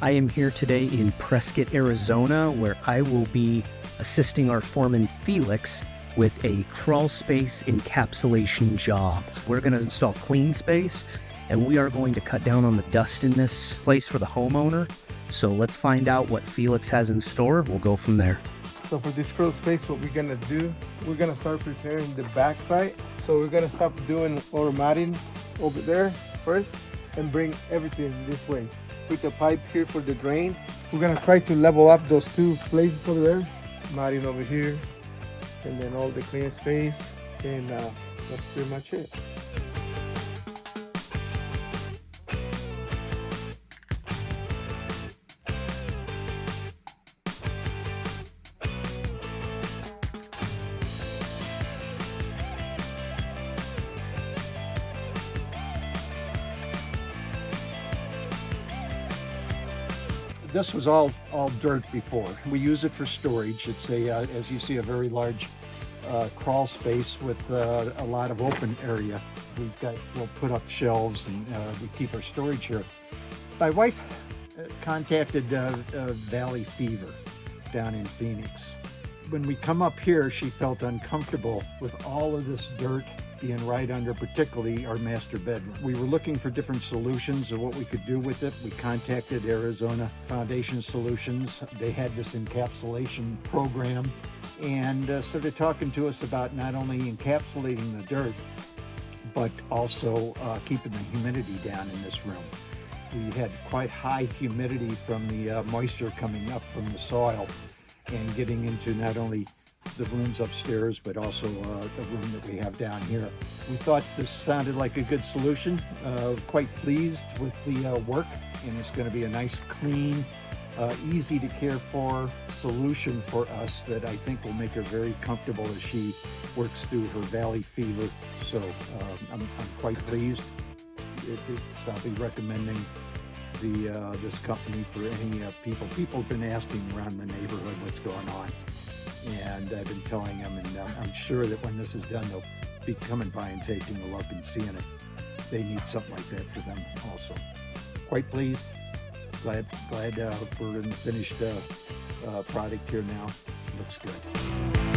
I am here today in Prescott, Arizona, where I will be assisting our foreman Felix with a crawl space encapsulation job. We're going to install CleanSpace, and we are going to cut down on the dust in this place for the homeowner. So let's find out what Felix has in store. We'll go from there. So for this crawl space, what we're gonna do, we're gonna start preparing the back side. So we're gonna stop doing our matting over there first and bring everything this way. Put the pipe here for the drain. We're gonna try to level up those two places over there. Matting over here, and then all the clean space, and that's pretty much it. This was all dirt before. We use it for storage. It's a, as you see, a very large crawl space with a lot of open area. We'll put up shelves and we keep our storage here. My wife contacted valley fever down in Phoenix. When we come up here, she felt uncomfortable with all of this dirt being right under, particularly our master bedroom. We were looking for different solutions of what we could do with it. We contacted Arizona Foundation Solutions. They had this encapsulation program, and so they're talking to us about not only encapsulating the dirt, but also keeping the humidity down in this room. We had quite high humidity from the moisture coming up from the soil and getting into not only the rooms upstairs, but also the room that we have down here. We thought this sounded like a good solution. Quite pleased with the work, and it's going to be a nice, clean, easy to care for solution for us that I think will make her very comfortable as she works through her valley fever. So I'm quite pleased. I'll be recommending this company for any people. People have been asking around the neighborhood what's going on. And I've been telling them, and I'm sure that when this is done, they'll be coming by and taking a look and seeing if they need something like that for them also. Quite pleased. Glad we're in the finished product here now. Looks good.